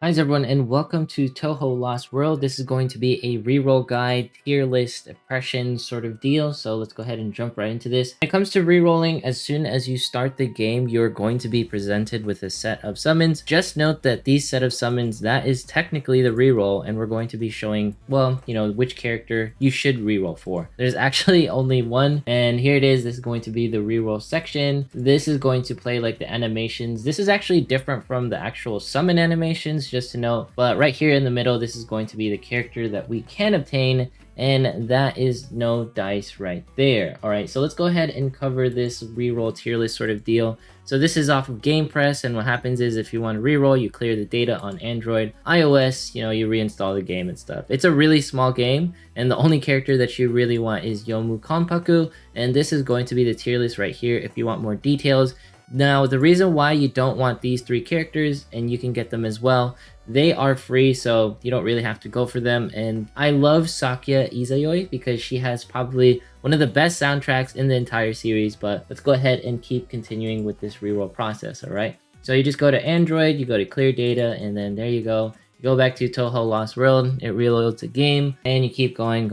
Hi everyone and welcome to Touhou Lost World. This is going to be a reroll guide, tier list, oppression sort of deal. So let's go ahead and jump right into this. When it comes to rerolling, as soon as you start the game, you're going to be presented with a set of summons. Just note that these set of summons, that is technically the reroll, and we're going to be showing, well, which character you should reroll for. There's actually only one, and here it is. This is going to be the reroll section. This is going to play like the animations. This is actually different from the actual summon animations, just to note, but right here in the middle, this is going to be the character that we can obtain, and that is no dice right there. All right, so let's go ahead and cover this reroll tier list sort of deal. So this is off of GamePress, and what happens is if you want to reroll, you clear the data on Android. iOS, you reinstall the game and stuff. It's a really small game, and the only character that you really want is Yomu Konpaku, and this is going to be the tier list right here if you want more details. Now, the reason why you don't want these three characters, and you can get them as well, they are free, so you don't really have to go for them. And I love Sakya Izayoi because she has probably one of the best soundtracks in the entire series. But let's go ahead and keep continuing with this reroll process, all right? So you just go to Android, you go to clear data, and then there you go. You go back to Touhou Lost World, it reloads the game, and you keep going.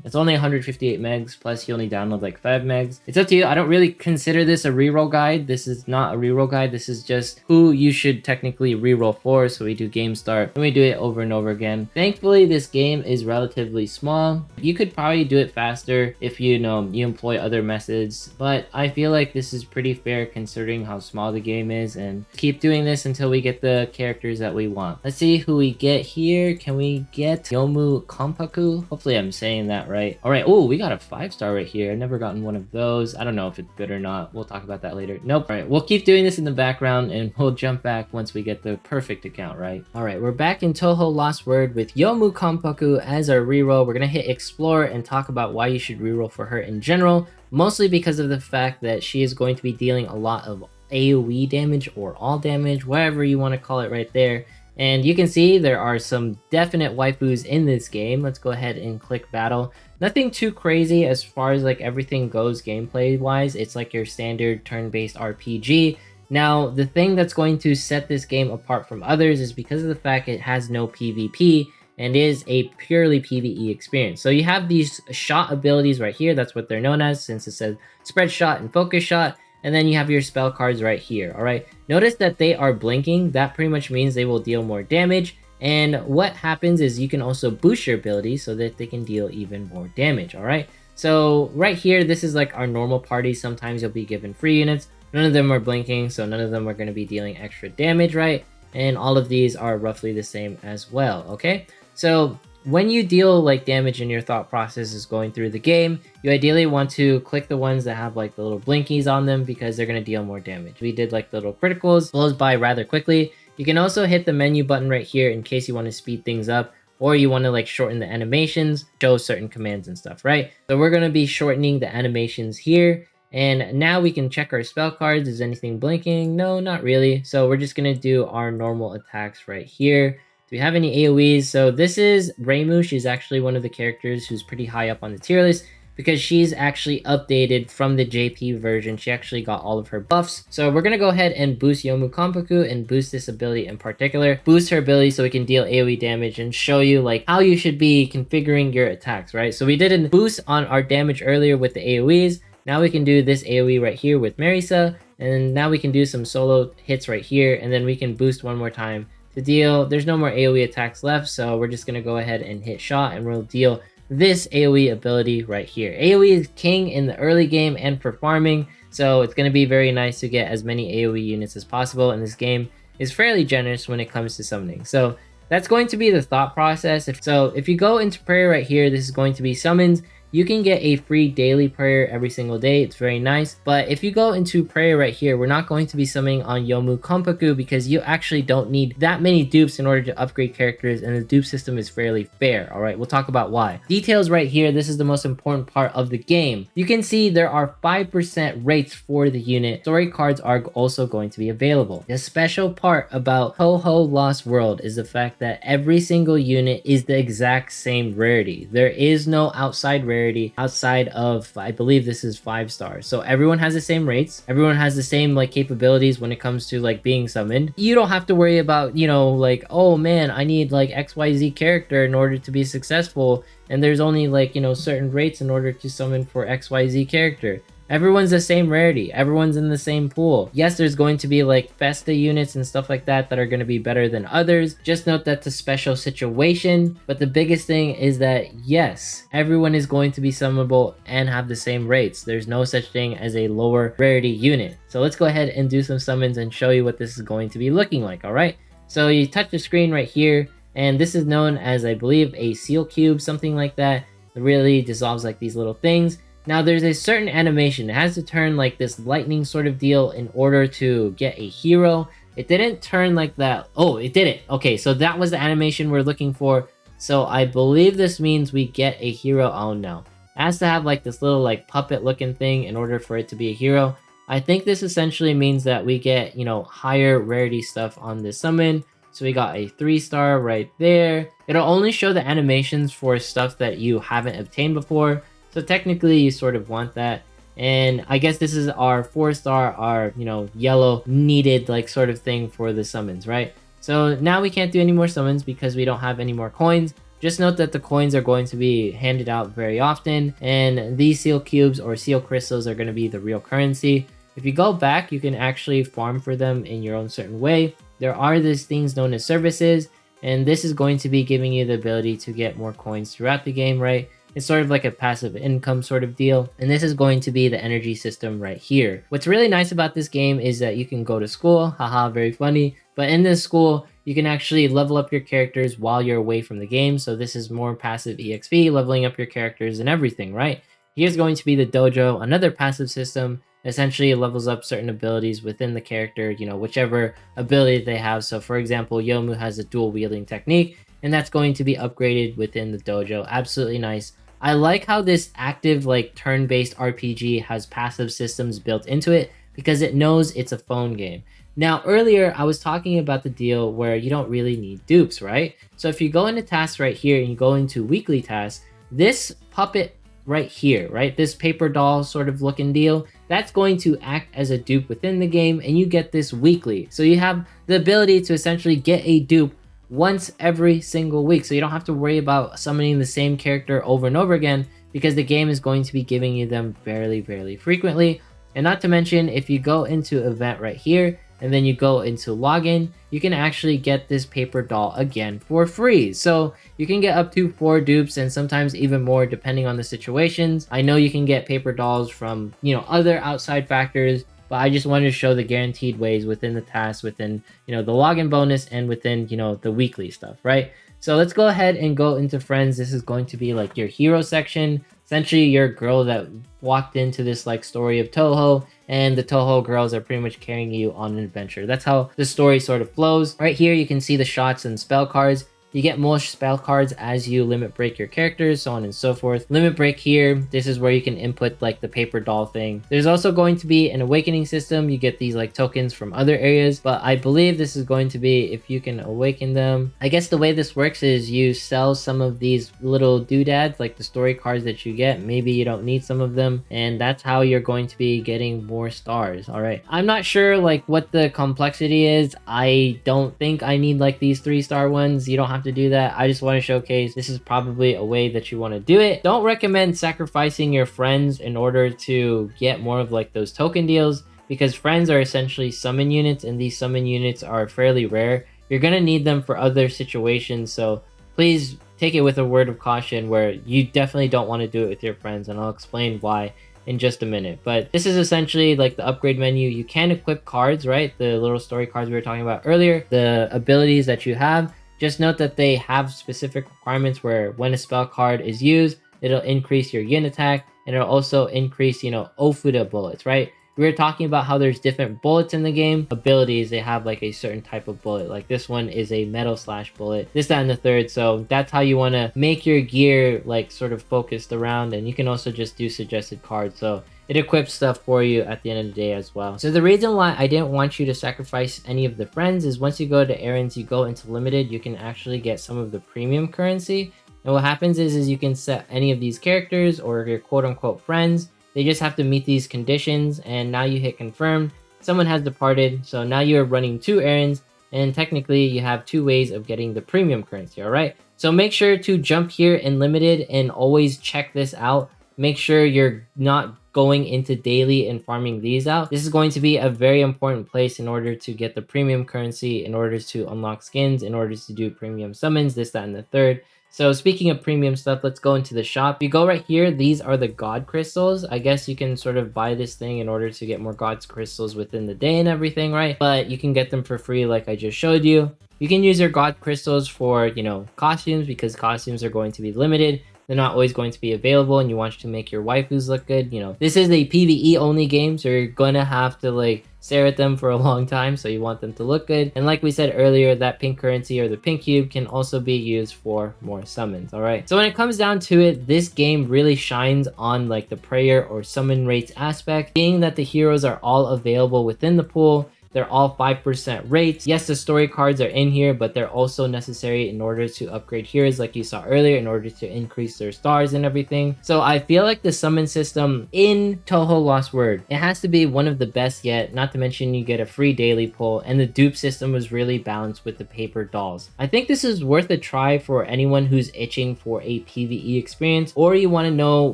It's only 158 megs, plus you only download like 5 megs. It's up to you. I don't really consider this a reroll guide. This is not a reroll guide. This is just who you should technically reroll for. So we do game start, and we do it over and over again. Thankfully, this game is relatively small. You could probably do it faster if you employ other methods, but I feel like this is pretty fair considering how small the game is, and keep doing this until we get the characters that we want. Let's see who we get here. Can we get Yomu Konpaku? Hopefully I'm saying that right. All right. Oh, we got a 5-star right here. I've never gotten one of those. I don't know if it's good or not. We'll talk about that later. Nope. All right. We'll keep doing this in the background, and we'll jump back once we get the perfect account, right? All right. We're back in Touhou Lost World with Yomu Konpaku as our reroll. We're going to hit explore and talk about why you should reroll for her in general, mostly because of the fact that she is going to be dealing a lot of AoE damage or all damage, whatever you want to call it right there. And you can see there are some definite waifus in this game. Let's go ahead and click battle. Nothing too crazy as far as like everything goes gameplay wise. It's like your standard turn-based RPG. Now, the thing that's going to set this game apart from others is because of the fact it has no PvP and is a purely PvE experience. So you have these shot abilities right here. That's what they're known as, since it says spread shot and focus shot. And then you have your spell cards right here, all right? Notice that they are blinking. That pretty much means they will deal more damage. And what happens is you can also boost your abilities so that they can deal even more damage, all right? So right here, this is like our normal party. Sometimes you'll be given free units. None of them are blinking, so none of them are going to be dealing extra damage, right? And all of these are roughly the same as well, okay? So when you deal like damage and your thought process is going through the game, you ideally want to click the ones that have like the little blinkies on them because they're going to deal more damage. We did like the little criticals, blows by rather quickly. You can also hit the menu button right here in case you want to speed things up, or you want to like shorten the animations, show certain commands and stuff, right? So we're going to be shortening the animations here. And now we can check our spell cards. Is anything blinking? No, not really. So we're just going to do our normal attacks right here. Do we have any AoEs? So this is Reimu. She's actually one of the characters who's pretty high up on the tier list because she's actually updated from the JP version. She actually got all of her buffs. So we're going to go ahead and boost Yomu Konpaku and boost this ability in particular. Boost her ability so we can deal AoE damage and show you like how you should be configuring your attacks, right? So we did a boost on our damage earlier with the AoEs. Now we can do this AoE right here with Marisa. And now we can do some solo hits right here. And then we can boost one more time to deal. There's no more AoE attacks left, so we're just going to go ahead and hit shot, and we'll deal this AoE ability right here. AoE is king in the early game and for farming, so it's going to be very nice to get as many AoE units as possible, and this game is fairly generous when it comes to summoning. So that's going to be the thought process. If you go into prayer right here, this is going to be summons. You can get a free daily prayer every single day. It's very nice. But if you go into prayer right here, we're not going to be summoning on Yomu Konpaku because you actually don't need that many dupes in order to upgrade characters, and the dupe system is fairly fair. All right, we'll talk about why. Details right here. This is the most important part of the game. You can see there are 5% rates for the unit. Story cards are also going to be available. The special part about Touhou Lost World is the fact that every single unit is the exact same rarity. There is no outside rarity rarity outside of, I believe this is 5 stars. So everyone has the same rates. Everyone has the same like capabilities when it comes to like being summoned. You don't have to worry about, you know, like, oh man, I need like XYZ character in order to be successful. And there's only like, you know, certain rates in order to summon for XYZ character. Everyone's the same rarity. Everyone's in the same pool. Yes, there's going to be like Festa units and stuff like that that are going to be better than others. Just note that's a special situation. But the biggest thing is that yes, everyone is going to be summonable and have the same rates. There's no such thing as a lower rarity unit. So let's go ahead and do some summons and show you what this is going to be looking like, all right? So you touch the screen right here, and this is known as, I believe, a seal cube, something like that. It really dissolves like these little things. Now there's a certain animation. It has to turn like this lightning sort of deal in order to get a hero. It didn't turn like that. Oh, it did it. Okay, so that was the animation we're looking for. So I believe this means we get a hero. Oh no. It has to have like this little like puppet looking thing in order for it to be a hero. I think this essentially means that we get, you know, higher rarity stuff on this summon. So we got a 3-star right there. It'll only show the animations for stuff that you haven't obtained before. So technically you sort of want that. And I guess this is our 4-star, our, you know, yellow needed like sort of thing for the summons, right? So now we can't do any more summons because we don't have any more coins. Just note that the coins are going to be handed out very often, and these seal cubes or seal crystals are going to be the real currency. If you go back, you can actually farm for them in your own certain way. There are these things known as services, and this is going to be giving you the ability to get more coins throughout the game, right? It's sort of like a passive income sort of deal. And this is going to be the energy system right here. What's really nice about this game is that you can go to school. Haha, very funny. But in this school, you can actually level up your characters while you're away from the game. So this is more passive EXP, leveling up your characters and everything, right? Here's going to be the dojo, another passive system. Essentially, it levels up certain abilities within the character, you know, whichever ability they have. So for example, Yomu has a dual wielding technique, and that's going to be upgraded within the dojo. Absolutely nice. I like how this active like turn-based RPG has passive systems built into it because it knows it's a phone game. Now earlier I was talking about the deal where you don't really need dupes, right? So if you go into tasks right here and you go into weekly tasks, this puppet right here, right? This paper doll sort of looking deal, that's going to act as a dupe within the game, and you get this weekly. So you have the ability to essentially get a dupe once every single week, so you don't have to worry about summoning the same character over and over again because the game is going to be giving you them very frequently. And not to mention, if you go into event right here and then you go into login, you can actually get this paper doll again for free. So you can get up to 4 dupes and sometimes even more depending on the situations. I know you can get paper dolls from, you know, other outside factors, but I just wanted to show the guaranteed ways within the task, within, you know, the login bonus and within, you know, the weekly stuff, right? So let's go ahead and go into friends. This is going to be like your hero section. Essentially, you're a girl that walked into this like story of Touhou, and the Touhou girls are pretty much carrying you on an adventure. That's how the story sort of flows. Right here, you can see the shots and spell cards. You get more spell cards as you limit break your characters, so on and so forth. Limit break here, this is where you can input like the paper doll thing. There's also going to be an awakening system. You get these like tokens from other areas, but I believe this is going to be if you can awaken them. I guess the way this works is you sell some of these little doodads, like the story cards that you get. Maybe you don't need some of them, and that's how you're going to be getting more stars. All right, I'm not sure like what the complexity is. I don't think I need like these 3-star ones. You don't have to do that. I just want to showcase this is probably a way that you want to do it. Don't recommend sacrificing your friends in order to get more of like those token deals, because friends are essentially summon units, and these summon units are fairly rare. You're gonna need them for other situations, so please take it with a word of caution where you definitely don't want to do it with your friends, and I'll explain why in just a minute. But this is essentially like the upgrade menu. You can equip cards, right? The little story cards we were talking about earlier, the abilities that you have. Just note that they have specific requirements where when a spell card is used, it'll increase your yin attack, and it'll also increase, you know, Ofuda bullets, right? We were talking about how there's different bullets in the game. Abilities, they have like a certain type of bullet. Like this one is a metal slash bullet, this, that, and the third. So that's how you want to make your gear like sort of focused around, and you can also just do suggested cards. So it equips stuff for you at the end of the day as well. So the reason why I didn't want you to sacrifice any of the friends is once you go to errands, you go into limited, you can actually get some of the premium currency. And what happens is you can set any of these characters or your quote-unquote friends. They just have to meet these conditions, and now you hit confirm. Someone has departed, so now you're running 2 errands, and technically you have 2 ways of getting the premium currency, all right? So make sure to jump here in limited and always check this out. Make sure you're not going into daily and farming these out. This is going to be a very important place in order to get the premium currency, in order to unlock skins, in order to do premium summons, this, that, and the third. So speaking of premium stuff, let's go into the shop. You go right here, these are the god crystals. I guess you can sort of buy this thing in order to get more god crystals within the day and everything, right? But you can get them for free like I just showed you. You can use your god crystals for, you know, costumes, because costumes are going to be limited. They're not always going to be available, and you want to make your waifus look good. You know, this is a PvE only game, so you're gonna have to like stare at them for a long time, so you want them to look good. And like we said earlier, that pink currency or the pink cube can also be used for more summons. All right, so when it comes down to it, this game really shines on like the prayer or summon rates aspect, being that the heroes are all available within the pool. They're all 5% rates. Yes, the story cards are in here, but they're also necessary in order to upgrade heroes like you saw earlier, in order to increase their stars and everything. So I feel like the summon system in Touhou Lost World, it has to be one of the best yet, not to mention you get a free daily pull, and the dupe system was really balanced with the paper dolls. I think this is worth a try for anyone who's itching for a PvE experience, or you want to know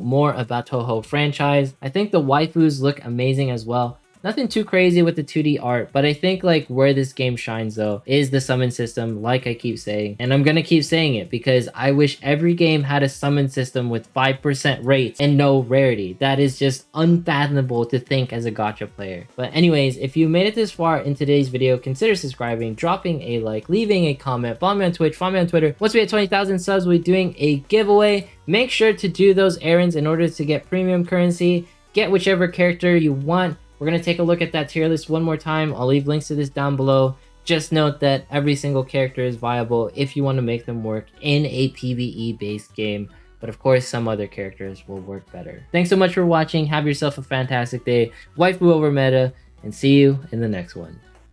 more about Touhou franchise. I think the waifus look amazing as well. Nothing too crazy with the 2D art, but I think like where this game shines though is the summon system, like I keep saying. And I'm gonna keep saying it because I wish every game had a summon system with 5% rates and no rarity. That is just unfathomable to think as a gacha player. But anyways, if you made it this far in today's video, consider subscribing, dropping a like, leaving a comment, follow me on Twitch, follow me on Twitter. Once we hit 20,000 subs, we'll be doing a giveaway. Make sure to do those errands in order to get premium currency. Get whichever character you want. We're going to take a look at that tier list one more time. I'll leave links to this down below. Just note that every single character is viable if you want to make them work in a PvE based game. But of course, some other characters will work better. Thanks so much for watching. Have yourself a fantastic day. Waifu over meta, and see you in the next one.